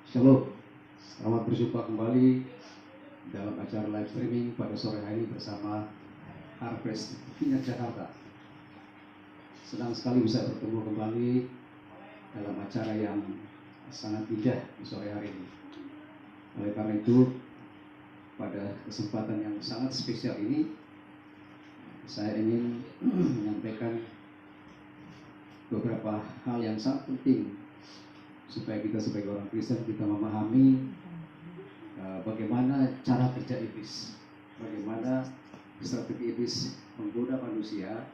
Shalom, selamat berjumpa kembali dalam acara live streaming pada sore hari bersama Harvest Vineyard Jakarta. Senang sekali bisa bertemu kembali dalam acara yang sangat indah di sore hari ini. Oleh karena itu, pada kesempatan yang sangat spesial ini, saya ingin menyampaikan beberapa hal yang sangat penting supaya kita sebagai orang Kristen kita memahami bagaimana cara kerja iblis, bagaimana strategi iblis menggoda manusia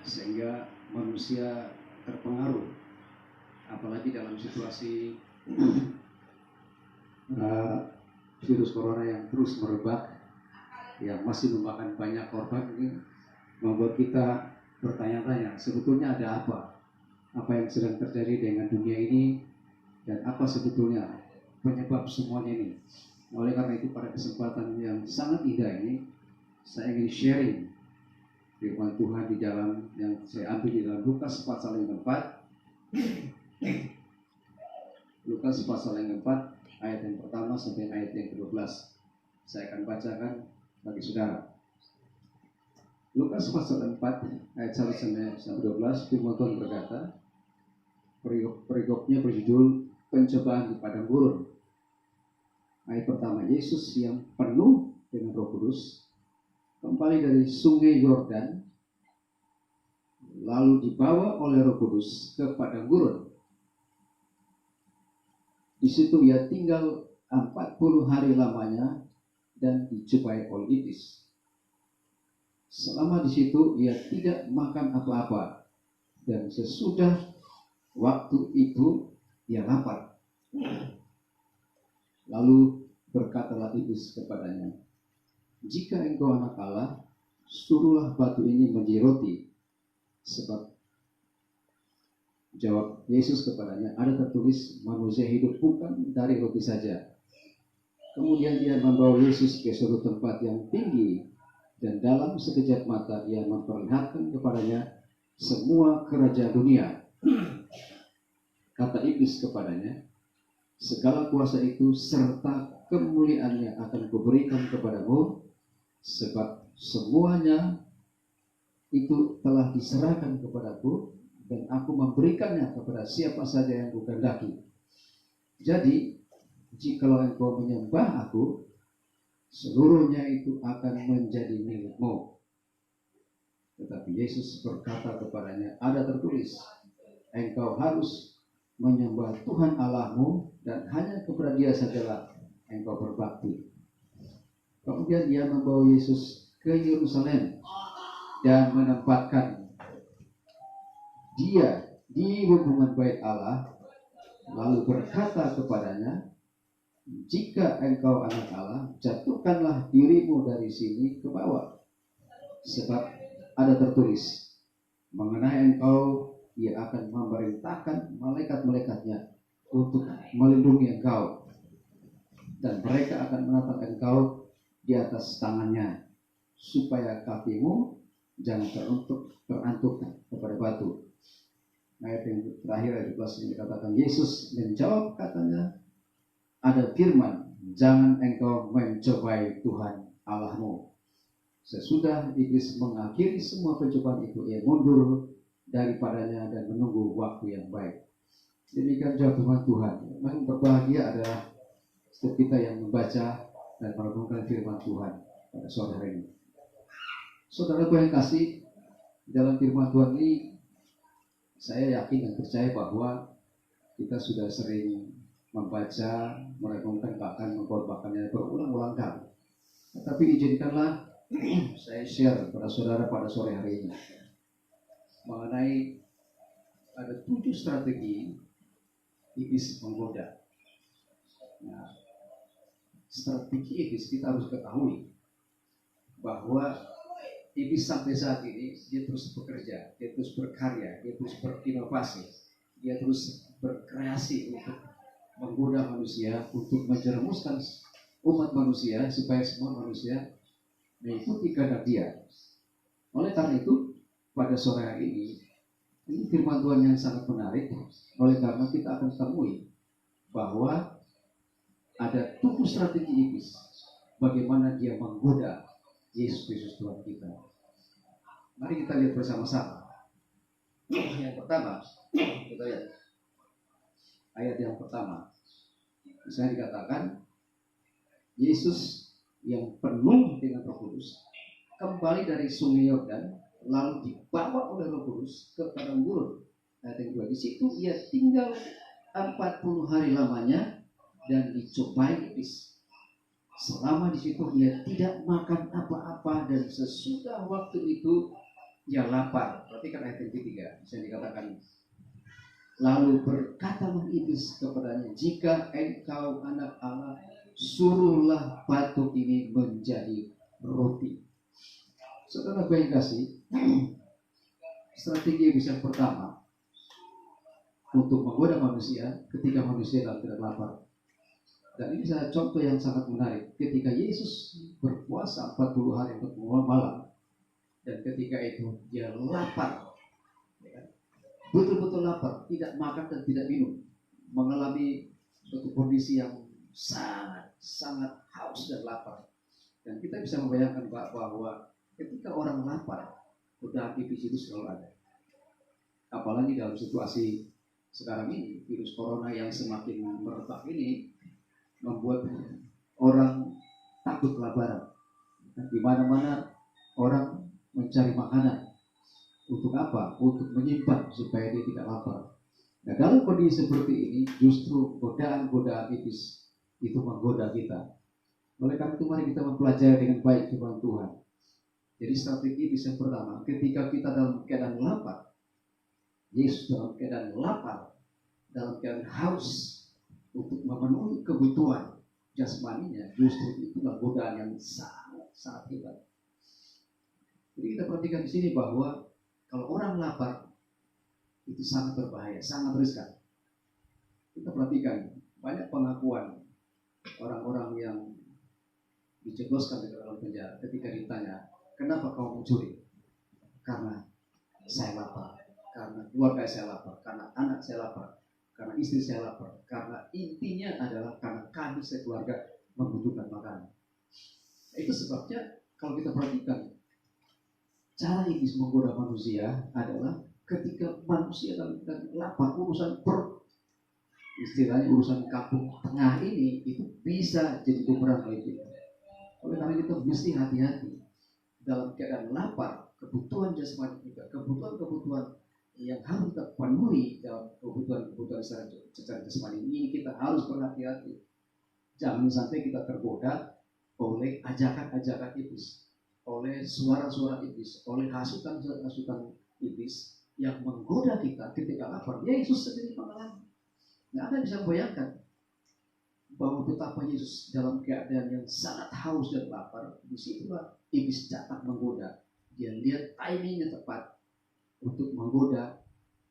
sehingga manusia terpengaruh, apalagi dalam situasi virus corona yang terus merebak, yang masih memakan banyak korban. Ini membuat kita bertanya-tanya, sebetulnya ada apa yang sedang terjadi dengan dunia ini, dan apa sebetulnya penyebab semuanya ini. Oleh karena itu, pada kesempatan yang sangat indah ini, saya ingin sharing firman Tuhan di dalam yang saya ambil di dalam Lukas pasal yang keempat. Lukas pasal yang keempat, ayat yang pertama sampai ayat yang ke-12. Saya akan bacakan bagi saudara. Lukas pasal 4 ayat 1 sampai 12, firman Tuhan berkata, perikopnya berjudul pencobaan di padang gurun. Ayat pertama, Yesus yang penuh dengan Roh Kudus kembali dari sungai Yordan, lalu dibawa oleh Roh Kudus ke padang gurun. Di situ ia tinggal 40 hari lamanya dan dicobai oleh iblis. Selama di situ ia tidak makan apa-apa, dan sesudah waktu itu ia lapar. Lalu berkatalah iblis kepadanya, jika engkau anak Allah, suruhlah batu ini menjadi roti. Sebab jawab Yesus kepadanya, ada tertulis, manusia hidup bukan dari roti saja. Kemudian ia membawa Yesus ke suatu tempat yang tinggi, dan dalam sekejap mata ia memperlihatkan kepadanya semua kerajaan dunia. Kata iblis kepadanya, segala kuasa itu serta kemuliaannya akan kuberikan kepadamu, sebab semuanya itu telah diserahkan kepadaku, dan aku memberikannya kepada siapa saja yang kukehendaki. Jadi, jikalau engkau menyembah aku, seluruhnya itu akan menjadi milikmu. Tetapi Yesus berkata kepadanya, ada tertulis, engkau harus menyembah Tuhan Allahmu, dan hanya kepada Dia sajalah engkau berbakti. Kemudian ia membawa Yesus ke Yerusalem dan menempatkan Dia di hubungan bait Allah, lalu berkata kepadanya, jika engkau anak Allah, jatuhkanlah dirimu dari sini ke bawah, sebab ada tertulis, mengenai engkau ia akan memerintahkan malaikat-malaikatnya untuk melindungi engkau, dan mereka akan menatang engkau di atas tangannya, supaya kakimu jangan terantuk kepada batu. Ayat yang terakhir, ayat 12 ini dikatakan, Yesus menjawab katanya, ada firman, jangan engkau mencobai Tuhan Allahmu. Sesudah iblis mengakhiri semua pencobaan itu, ia mundur daripadanya dan menunggu waktu yang baik. Demikian jawab firman Tuhan. Memang berbahagia adalah setiap kita yang membaca dan merenungkan firman Tuhan pada sore hari ini. Saudaraku yang kasih, dalam firman Tuhan ini saya yakin dan percaya bahwa kita sudah sering membaca, merenungkan, bahkan mengkhotbahkannya berulang-ulang kali. Tetapi izinkanlah saya share kepada saudara pada sore hari ini mengenai ada 7 strategi iblis menggoda. Nah, strategi iblis kita harus ketahui bahwa iblis sampai saat ini dia terus bekerja, dia terus berkarya, dia terus berinovasi, dia terus berkreasi untuk menggoda manusia, untuk menjerumuskan umat manusia supaya semua manusia mengikuti kehendak dia. Oleh karena itu, pada sore hari ini firman Tuhan yang sangat menarik. Oleh karena kita akan temui bahwa ada tujuh strategi iblis bagaimana dia menggoda Yesus Kristus Tuhan kita. Mari kita lihat bersama-sama. Yang pertama, kita lihat ayat yang pertama. Bisa dikatakan Yesus yang penuh dengan Roh Kudus kembali dari Sungai Yordan, lalu dibawa oleh Roh Kudus ke padang gurun. Ayat yang kedua, di situ ia tinggal 40 hari lamanya dan dicobai iblis. Selama di situ ia tidak makan apa-apa, dan sesudah waktu itu ia lapar. Perhatikan ayat yang ketiga, bisa dikatakan, lalu berkatalah iblis kepadanya, jika engkau anak Allah, suruhlah batu ini menjadi roti. Saudara yang kasih, strategi iblis yang pertama untuk menggoda manusia ketika manusia dalam keadaan lapar. Dan ini saya contoh yang sangat menarik. Ketika Yesus berpuasa 40 hari 40 malam, dan ketika itu dia lapar, betul-betul lapar, tidak makan dan tidak minum, mengalami suatu kondisi yang sangat haus dan lapar. Dan kita bisa membayangkan bahwa ketika orang lapar, godaan iblis itu selalu ada. Apalagi dalam situasi sekarang ini, virus corona yang semakin merebak ini membuat orang takut kelaparan. Di mana-mana orang mencari makanan. Untuk apa? Untuk menyimpan supaya dia tidak lapar. Nah, dalam kondisi seperti ini, justru godaan-godaan iblis itu menggoda kita. Oleh karena itu, mari kita mempelajari dengan baik firman Tuhan. Jadi strategi iblis yang pertama, ketika kita dalam keadaan lapar, Yesus dalam keadaan lapar, dalam keadaan haus untuk memenuhi kebutuhan jasmaninya, justru itulah godaan yang sangat hebat. Jadi kita perhatikan di sini bahwa kalau orang lapar itu sangat berbahaya, sangat riskan. Kita perhatikan banyak pengakuan orang-orang yang dijebloskan ke dalam penjara ketika ditanya, kenapa kau mencuri? Karena saya lapar, karena keluarga saya lapar, karena anak saya lapar, karena istri saya lapar, karena intinya adalah karena kami sekeluarga membutuhkan makanan. Itu sebabnya kalau kita perhatikan, cara iblis menggoda manusia adalah ketika manusia dalam lapar, urusan perut, istilahnya urusan kampung tengah ini, itu bisa jadi bumerang bagi kita. Oleh karena itu mesti hati-hati dalam keadaan lapar, kebutuhan jasmani kita, kebutuhan yang harus kita penuhi dalam kebutuhan secara jasmani ini, kita harus berhati-hati. Jangan sampai kita tergoda oleh ajakan-ajakan iblis, oleh suara-suara iblis, oleh hasutan-hasutan iblis yang menggoda kita ketika lapar. Yesus sendiri mengalami. Nah, Anda bisa bayangkan bahwa betapa Yesus dalam keadaan yang sangat haus dan lapar, disitulah iblis datang menggoda. Dia lihat timingnya tepat untuk menggoda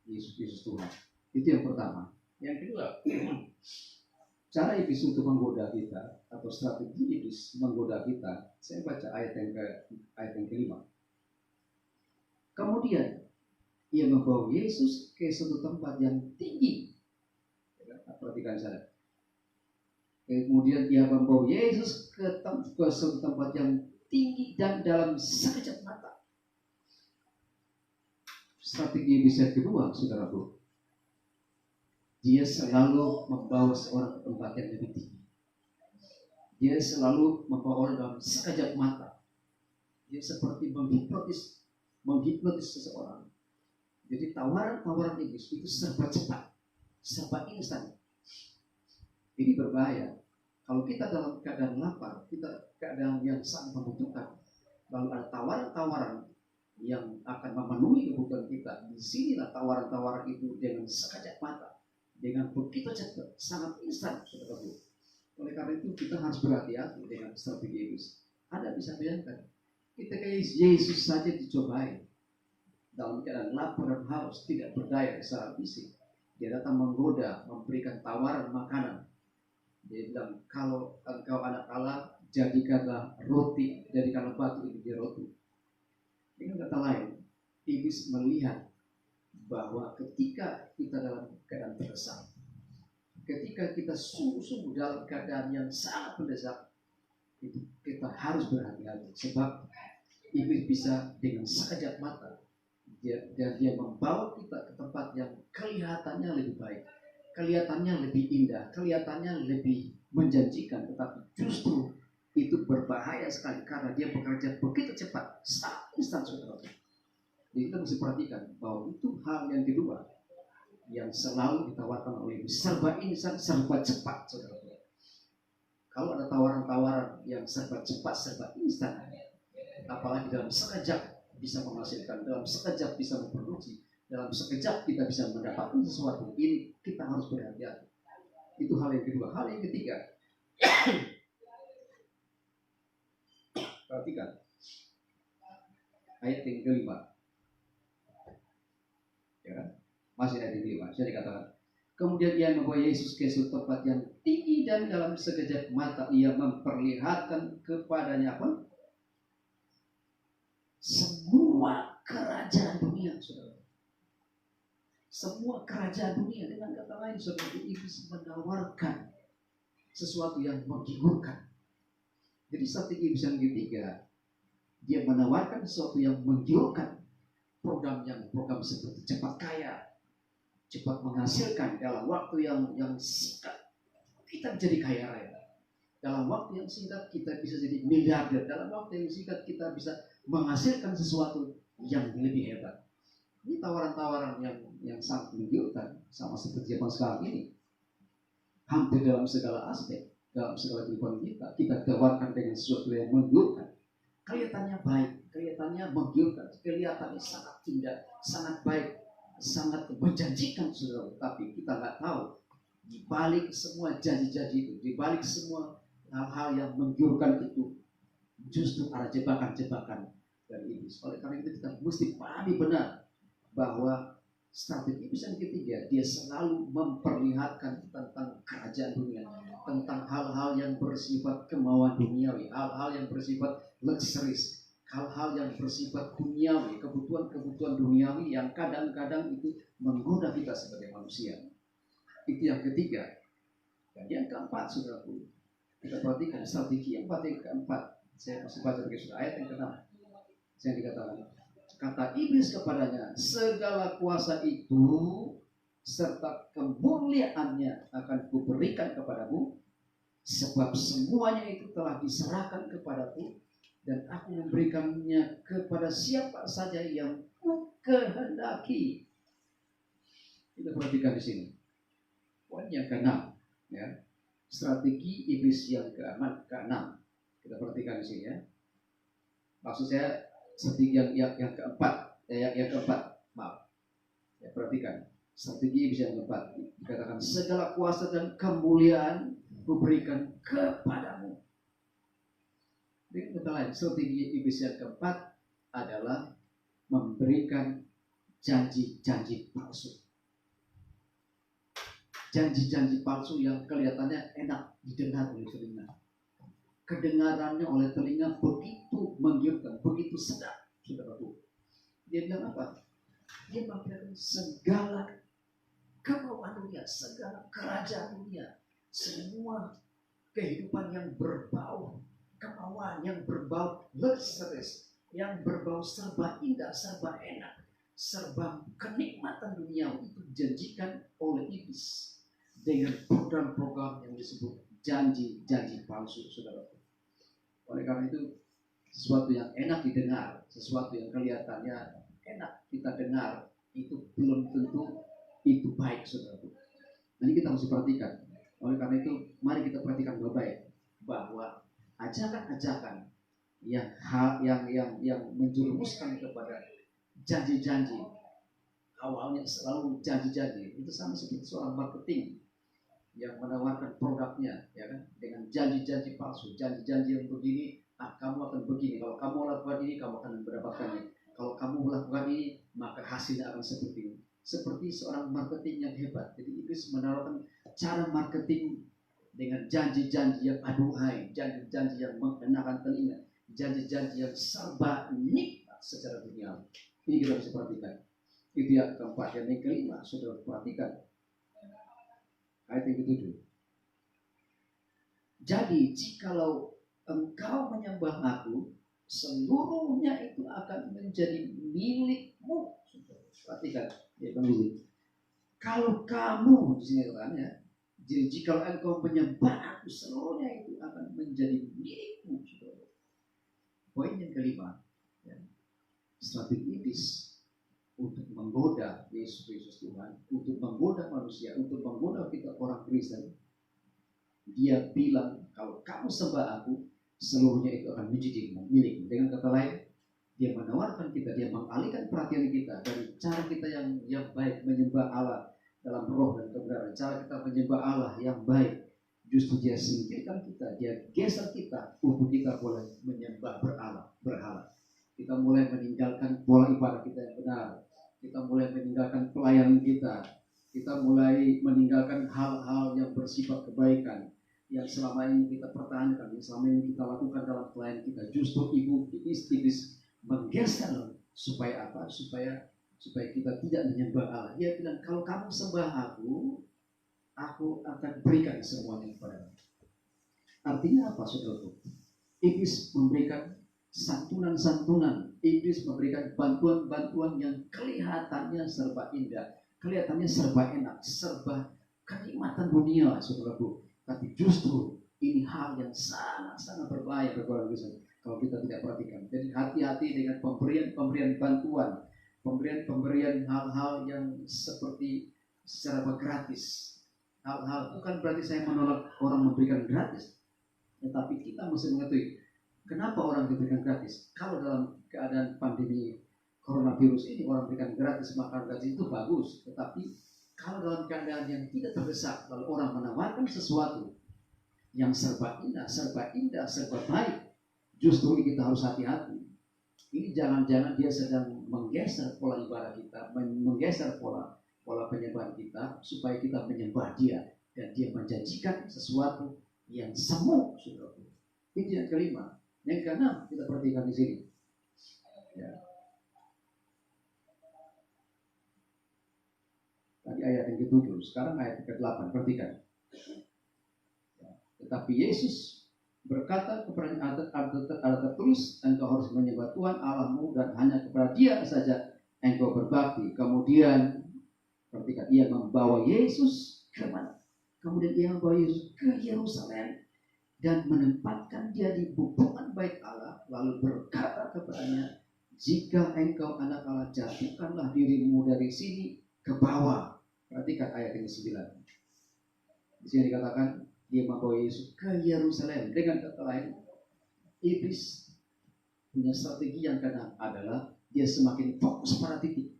Yesus Tuhan. Itu yang pertama. Yang kedua, cara iblis untuk menggoda kita atau strategi iblis menggoda kita. Saya baca ayat yang kelima. Kemudian ia membawa Yesus ke suatu tempat yang tinggi. Perhatikan saya. Kemudian ia membawa Yesus ke suatu tempat yang tinggi dan dalam sekejap mata. Strategi iblis yang kedua, saudaraku, dia selalu membawa seorang ke tempat yang lebih tinggi. Dia selalu membawa orang dalam sekejap mata. Dia seperti menghipnotis seseorang. Jadi tawaran iblis itu serba cepat, serba instan. Ini berbahaya. Kalau kita dalam keadaan lapar, kita keadaan yang sangat membutuhkan, lalu ada tawaran-tawaran yang akan memenuhi kebutuhan kita. Di sinilah tawaran-tawaran itu dengan sekejap mata, dengan begitu cepat, sangat instan, saudara-saudara. Oleh karena itu kita harus berhati-hati dengan strategi iblis. Anda bisa bayangkan, ketika Yesus saja dicobai dalam keadaan lapar dan haus, tidak berdaya secara fisik, dia datang menggoda, memberikan tawaran makanan. Dia bilang, kalau engkau anak Allah, jadikanlah batu itu jadi roti. Dengan kata lain, iblis melihat bahwa ketika kita dalam keadaan terdesak, ketika kita sungguh-sungguh dalam keadaan yang sangat mendesak, itu kita harus berhati-hati, sebab iblis bisa dengan sekejap mata dia membawa kita ke tempat yang kelihatannya lebih baik, kelihatannya lebih indah, kelihatannya lebih menjanjikan, tetapi justru itu berbahaya sekali karena dia bekerja begitu cepat, sangat instan, saudara. Jadi kita mesti perhatikan bahwa itu hal yang kedua yang selalu ditawarkan oleh iblis, serba instan, serba cepat, saudara. Kalau ada tawaran-tawaran yang serba cepat, serba instan, apalagi dalam sekejap bisa menghasilkan, dalam sekejap bisa memproduksi, dalam sekejap kita bisa mendapatkan sesuatu, ini kita harus berhati-hati. Itu hal yang kedua. Hal yang ketiga, perhatikan ayat yang kelima, ya, masih ayat yang kelima. Saya dikatakan, kemudian ia membawa Yesus ke suatu tempat yang tinggi dan dalam sekejap mata ia memperlihatkan kepadanya apa? Semua kerajaan dunia, saudara. Semua kerajaan dunia, dengan kata lain, saudara, iblis menawarkan sesuatu yang menggiurkan. Jadi strategi iblis yang ketiga, dia menawarkan sesuatu yang menggiurkan, program seperti cepat kaya, cepat menghasilkan dalam waktu yang singkat kita menjadi kaya raya. Dalam waktu yang singkat kita bisa jadi miliarder. Dalam waktu yang singkat kita bisa menghasilkan sesuatu yang lebih hebat. Ini tawaran-tawaran yang sangat menggiurkan, sama seperti zaman sekarang ini. Hampir dalam segala aspek, dalam segala kehidupan kita tawarkan dengan sesuatu yang menggiurkan. Kelihatannya baik, kelihatannya menggiurkan, kelihatannya sangat indah, sangat baik, sangat menjanjikan, saudara. Tapi kita nggak tahu di balik semua janji-janji itu, di balik semua hal-hal yang menggiurkan itu, justru ada jebakan-jebakan dari iblis. Oleh karena itu kita mesti pahami benar bahwa strategi iblis yang ketiga, dia selalu memperlihatkan tentang kerajaan dunia, tentang hal-hal yang bersifat kemauan duniawi, hal-hal yang bersifat luxuries, hal-hal yang bersifat duniawi, kebutuhan-kebutuhan duniawi yang kadang-kadang itu menggoda kita sebagai manusia. Itu yang ketiga. Dan yang keempat, saudaraku, kita perhatikan strategi yang keempat. Saya masih baca dari ayat yang ke-6. Saya dikatakan, kata iblis kepadanya, segala kuasa itu serta kemuliaannya akan kuberikan kepadamu, sebab semuanya itu telah diserahkan kepadaku, dan aku memberikannya kepada siapa saja yang ku kehendaki. Kita perhatikan di sini. Poin yang ke-6, ya. Strategi iblis yang ke-6. Kita perhatikan di sini, ya. Maksud saya strategi yang keempat, yang keempat, maaf. Ya, perhatikan. Strategi iblis yang keempat dikatakan segala kuasa dan kemuliaan kuberikan kepadamu. Dengan kata lain, strategi iblis yang keempat adalah memberikan janji-janji palsu. Janji-janji palsu yang kelihatannya enak didengar oleh telinga. Kedengarannya oleh telinga begitu menggiurkan, begitu sedap, saudaraku. Dia bilang apa? Dia memperlihatkan segala kemauan dunia, segala kerajaan dunia, semua kehidupan yang berbau kemauan, yang berbau luxuries, yang berbau serba indah, serba enak, serba kenikmatan dunia itu dijanjikan oleh iblis dengan program-program yang disebut janji-janji palsu, saudara. Oleh karena itu, sesuatu yang enak didengar, sesuatu yang kelihatannya enak kita dengar, itu belum tentu itu baik, saudara. Ini kita harus perhatikan. Oleh karena itu, mari kita perhatikan baik-baik bahwa ajakan-ajakan yang menjerumuskan kepada janji-janji, awalnya selalu janji-janji, itu sama seperti seorang marketing yang menawarkan produknya, ya kan, dengan janji-janji palsu, janji-janji yang begini, kamu akan begini, kalau kamu lakukan ini, kamu akan mendapatkan ini, kalau kamu melakukan ini, maka hasilnya akan seperti ini. Seperti seorang marketing yang hebat. Jadi iblis menawarkan cara marketing dengan janji-janji yang aduhai, janji-janji yang mengenakan telinga, janji-janji yang serba nikmat secara dunia. Ini kita bisa perhatikan. Itu yang keempat. Yang kelima, saudara perhatikan. Ayat yang ketujuh. Jadi jikalau engkau menyembah aku, seluruhnya itu akan menjadi milikmu. Perhatikan, dia bilang, kalau kamu di sini katanya, jadi jikalau engkau menyembah aku, seluruhnya itu akan menjadi milikmu. Poin yang kelima, ya, strategi iblis untuk menggoda Yesus Kristus Tuhan, untuk menggoda manusia, untuk menggoda kita orang Kristen. Dia bilang, kalau kamu sembah aku, seluruhnya itu akan menjadi milikmu. Dengan kata lain, dia menawarkan kita, dia mengalihkan perhatian kita dari cara kita yang baik menyembah Allah dalam roh dan kebenaran, cara kita menyembah Allah yang baik. Justru dia singkirkan kita, dia geser kita untuk kita boleh menyembah berhala. Kita mulai meninggalkan pola ibadah kita yang benar. Kita mulai meninggalkan pelayanan kita. Kita mulai meninggalkan hal-hal yang bersifat kebaikan yang selama ini kita pertahankan, yang selama ini kita lakukan dalam pelayanan kita. Justru iblis menggeser supaya apa? Supaya kita tidak menyembah Allah. Dia bilang, kalau kamu sembah aku akan berikan semuanya kepadamu. Artinya apa, saudaraku? Iblis memberikan santunan-santunan. Iblis memberikan bantuan-bantuan yang kelihatannya serba indah, kelihatannya serba enak, serba kenikmatan dunia, saudaraku. Tapi justru ini hal yang sangat-sangat berbahaya kalau kita tidak perhatikan. Jadi hati-hati dengan pemberian bantuan, pemberian hal-hal yang seperti secara gratis. Hal-hal bukan berarti saya menolak orang memberikan gratis, tetapi kita mesti mengetahui kenapa orang diberikan gratis. Kalau dalam keadaan pandemi coronavirus ini orang berikan gratis, maka gratis itu bagus. Tetapi kalau dalam keadaan yang tidak terdesak, lalu orang menawarkan sesuatu yang serba indah, serba baik, justru kita harus hati-hati. Ini jangan-jangan dia sedang menggeser pola ibadah kita, menggeser pola penyembahan kita, supaya kita menyembah dia, dan dia menjanjikan sesuatu yang semu, saudara. Itu yang kelima. Yang keenam kita perhatikan di sini. Ya. Tadi ayat yang ke-7, sekarang ayat ke-8, perhatikan. Tetapi Yesus berkata kepada ada tertulis, engkau harus menyembah Tuhan Allahmu dan hanya kepada Dia saja engkau berbakti. Kemudian, perhatikan, ia membawa Yesus ke mana? Kemudian ia membawa Yesus ke Yerusalem dan menempatkan dia di bubungan bait Allah, lalu berkata kepadanya, jika engkau anak Allah, jatuhkanlah dirimu dari sini ke bawah. Perhatikan ayat yang ke-9. Di sini dikatakan dia membawa Yesus ke Yerusalem. Dengan kata lain, iblis punya strategi yang keenam adalah dia semakin fokus pada titik.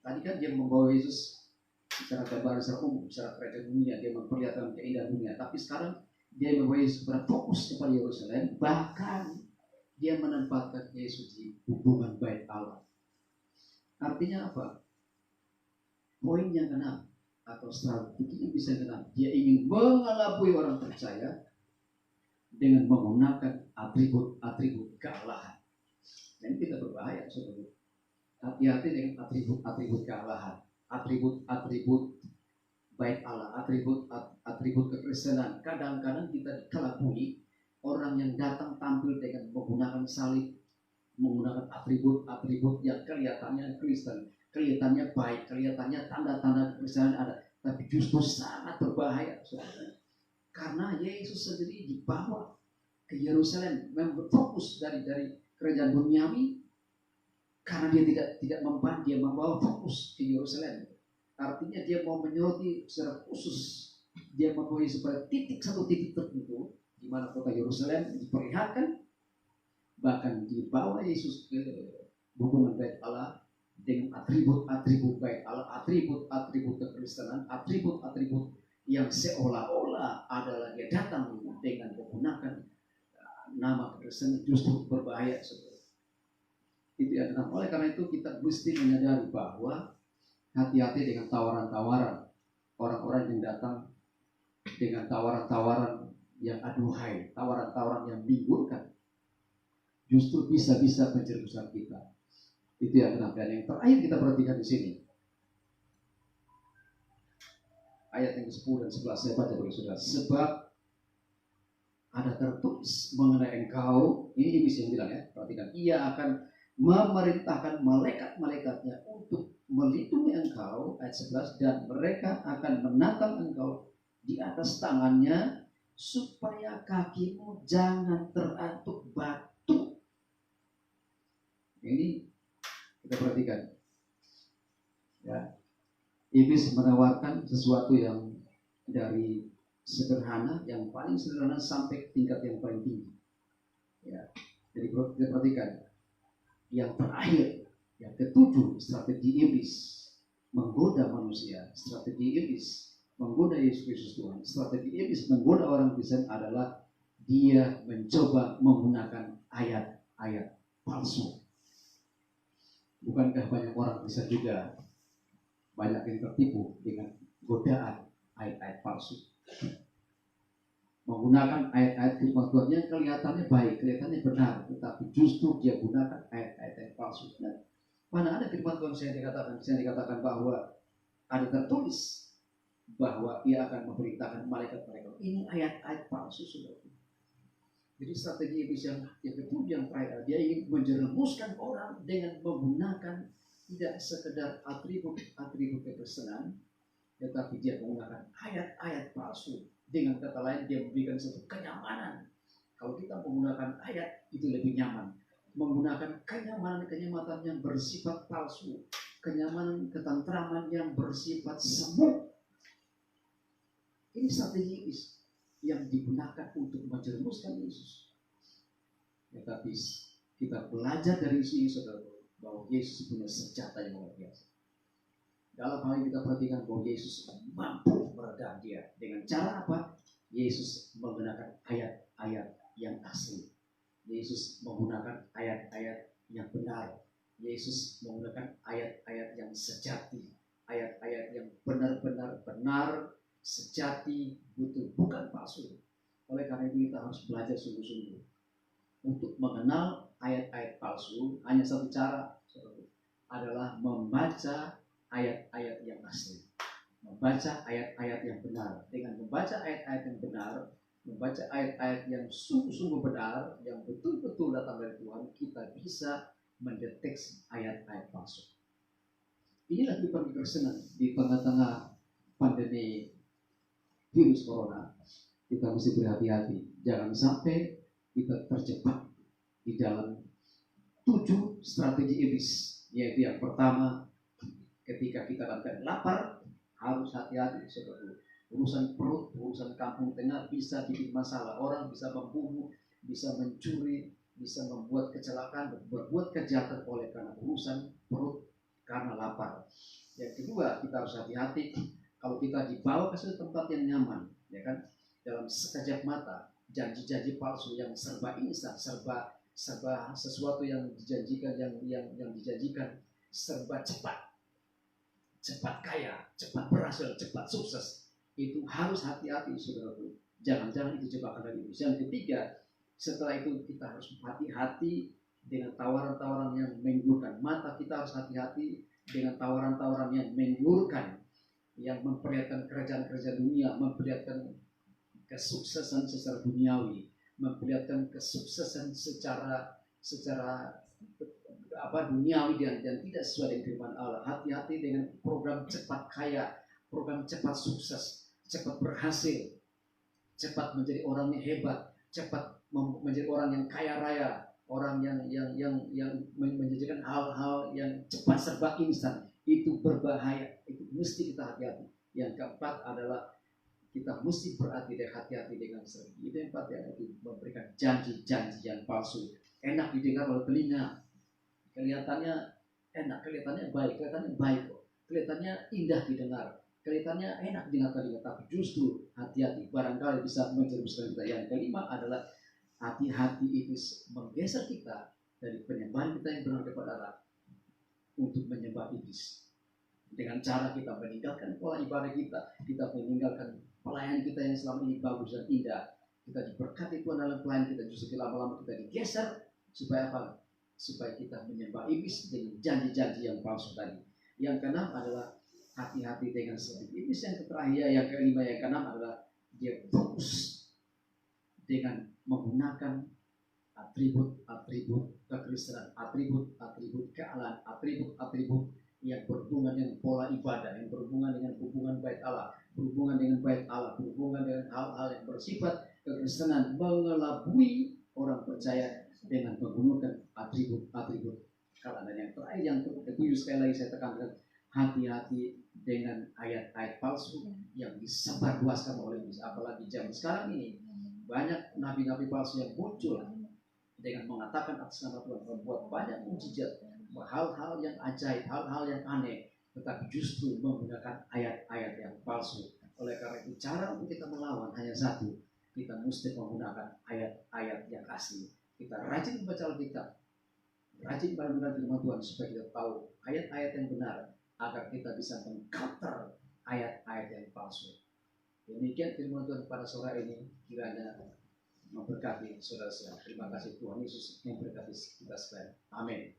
Tadi kan dia membawa Yesus secara gambaran, secara umum, secara kerajaan dunia, dia memperlihatkan keindahan dunia. Tapi sekarang dia membawa Yesus fokus kepada Yerusalem, bahkan dia menempatkan Yesus di hubungan bait Allah. Artinya apa? Poin yang keenam atau strategi yang bisa keenam, dia ingin mengelabui orang percaya dengan menggunakan atribut-atribut kealahan. Dan kita berbahaya, saudara. Hati-hati dengan atribut-atribut kealahan, atribut-atribut bait Allah, atribut kekristenan. Kadang-kadang kita dikelabui orang yang datang tampil dengan menggunakan salib, menggunakan atribut-atribut yang kelihatannya Kristen, kelihatannya baik, kelihatannya tanda-tanda kekristenan ada, tapi justru sangat berbahaya, saudara. Karena Yesus sendiri dibawa ke Yerusalem, memang fokus dari kerajaan duniawi, karena dia tidak mempan, dia membawa fokus ke Yerusalem. Artinya dia mau menyoroti secara khusus, dia membawa supaya satu titik tertentu di mana kota Yerusalem diperlihatkan, bahkan dibawa Yesus ke hubungan bait Allah dengan atribut-atribut bait Allah, atribut-atribut kekristenan, atribut-atribut yang seolah-olah adalah dia datang dengan menggunakan nama kekristenan, justru berbahaya, saudara. Itu yang kenapa. Oleh karena itu kita mesti menyadari bahwa hati-hati dengan tawaran-tawaran orang-orang yang datang dengan tawaran-tawaran yang aduhai, tawaran-tawaran yang membingungkan, justru bisa-bisa menjerumuskan kita. Itu yang kenapa. Dan yang terakhir kita perhatikan di sini, ayat yang ke-10 dan 11 saya baca bagi saudara. Sebab ada tertulis mengenai engkau, ini iblis yang bilang ya, perhatikan, ia akan memerintahkan malaikat-malaikatnya untuk melindungi engkau, ayat 11, dan mereka akan menatang engkau di atas tangannya supaya kakimu jangan terantuk batu. Ini kita perhatikan ya, iblis menawarkan sesuatu yang dari sederhana, yang paling sederhana sampai ke tingkat yang paling tinggi ya. Jadi kita perhatikan yang terakhir, yang ketujuh, strategi iblis menggoda manusia, strategi iblis menggoda Yesus Kristus Tuhan, strategi iblis menggoda orang Kristen adalah dia mencoba menggunakan ayat-ayat palsu. Bukankah banyak orang Kristen juga banyak yang tertipu dengan godaan ayat-ayat palsu, menggunakan ayat-ayat firman Tuhan yang kelihatannya baik, kelihatannya benar, tetapi justru dia gunakan ayat-ayat palsu. Nah, mana ada firman Tuhan saya dikatakan bahwa ada tertulis bahwa ia akan memerintahkan malaikat-malaikat. Ini ayat-ayat palsu, saudara. Jadi strategi iblis yang kedua, yang terakhir, dia ingin menjerumuskan orang dengan menggunakan tidak sekedar atribut kekristenan, tetapi dia menggunakan ayat-ayat palsu. Dengan kata lain, dia memberikan satu kenyamanan. Kalau kita menggunakan ayat, itu lebih nyaman. Menggunakan kenyamanan yang bersifat palsu, kenyamanan, ketentraman yang bersifat semu. Ini strategi iblis yang digunakan untuk menjerumuskan Yesus. Tetapi kita belajar dari sini, saudara, bahwa Yesus punya senjata yang luar biasa. Dalam hal ini kita perhatikan bahwa Yesus mampu meredam dia. Dengan cara apa? Yesus menggunakan ayat-ayat yang asli. Yesus menggunakan ayat-ayat yang benar. Yesus menggunakan ayat-ayat yang sejati. Ayat-ayat yang benar-benar benar, sejati, betul, bukan palsu. Oleh karena itu kita harus belajar sungguh-sungguh untuk mengenal ayat-ayat palsu. Hanya satu cara, adalah membaca ayat-ayat yang asli, membaca ayat-ayat yang benar. Dengan membaca ayat-ayat yang benar, membaca ayat-ayat yang sungguh-sungguh benar, yang betul-betul datang dari Tuhan, kita bisa mendeteksi ayat-ayat palsu. Inilah kehidupan kekristenan di tengah-tengah pandemi virus corona. Kita mesti berhati-hati, jangan sampai kita terjebak di dalam 7 strategi iblis. Yaitu yang pertama, ketika kita akan lapar, harus hati-hati. Urusan perut, urusan kampung tengah bisa bikin masalah. Orang bisa membunuh, bisa mencuri, bisa membuat kecelakaan, berbuat kejahatan oleh karena urusan perut, karena lapar. Yang kedua, kita harus hati-hati kalau kita dibawa ke suatu tempat yang nyaman, ya kan? Dalam sekejap mata, janji-janji palsu yang serba instan, serba sesuatu yang dijanjikan, yang dijanjikan serba cepat kaya, cepat berhasil, cepat sukses. Itu harus hati-hati, saudaraku. Jangan-jangan itu jebakan dari iblis. Yang ketiga, setelah itu kita harus hati-hati dengan tawaran-tawaran yang menggiurkan. Mata kita harus hati-hati dengan tawaran-tawaran yang menggiurkan, yang memperlihatkan kerajaan-kerajaan dunia, memperlihatkan kesuksesan secara duniawi, memperlihatkan kesuksesan secara duniawi dan tidak sesuai dengan firman Allah. Hati-hati dengan program cepat kaya, program cepat sukses, cepat berhasil, cepat menjadi orang yang hebat, cepat menjadi orang yang kaya raya, orang yang menjanjikan hal-hal yang cepat serba instan. Itu berbahaya, itu mesti kita hati-hati. Yang keempat adalah kita mesti hati-hati dengan sergi. Itu yang keempat, yaitu memberikan janji-janji yang palsu. Enak didengar oleh telinga, kelihatannya enak, kelihatannya baik, kelihatannya indah didengar, kelihatannya enak didengar telinga, tapi justru hati-hati, barangkali bisa menjerumuskan kita. Yang kelima adalah hati-hati iblis menggeser kita dari penyembahan kita yang benar kepada Allah untuk menyembah iblis. Dengan cara kita meninggalkan pola ibadah kita meninggalkan pelayan kita yang selama ini bagus dan indah. Kita diberkati Tuhan dalam pelayan kita, justru lama-lama kita digeser. Supaya apa? Supaya kita menyembah iblis dengan janji-janji yang palsu tadi. Yang keenam adalah hati-hati dengan seperti iblis. Yang terakhir, yang kelima, yang keenam adalah dia fokus dengan menggunakan atribut-atribut kekristenan, atribut-atribut kealahan, atribut-atribut yang berhubungan dengan pola ibadah, yang berhubungan dengan hubungan bait Allah, berhubungan dengan bait Allah, berhubungan dengan hal-hal yang bersifat kekristenan, mengelabui orang percaya dengan menggunakan atribut-atribut kealahan. Dan yang terakhir, yang ketujuh, sekali lagi saya tekankan, hati-hati dengan ayat-ayat palsu yang disebarluaskan oleh iblis. Apalagi zaman sekarang ini banyak nabi-nabi palsu yang muncul dengan mengatakan atas nama Tuhan, membuat banyak mukjizat, hal-hal yang ajaib, hal-hal yang aneh, tetapi justru menggunakan ayat-ayat yang palsu. Oleh karena itu, cara untuk kita melawan hanya satu, kita mesti menggunakan ayat-ayat yang asli. Kita rajin membaca Alkitab, rajin merenungkan firman Tuhan, supaya kita tahu ayat-ayat yang benar, agar kita bisa mengcounter ayat-ayat yang palsu. Demikian firman Tuhan pada sore ini, kiranya memberkati saudara-saudara. Terima kasih, Tuhan Yesus memberkati kita sekalian. Amin.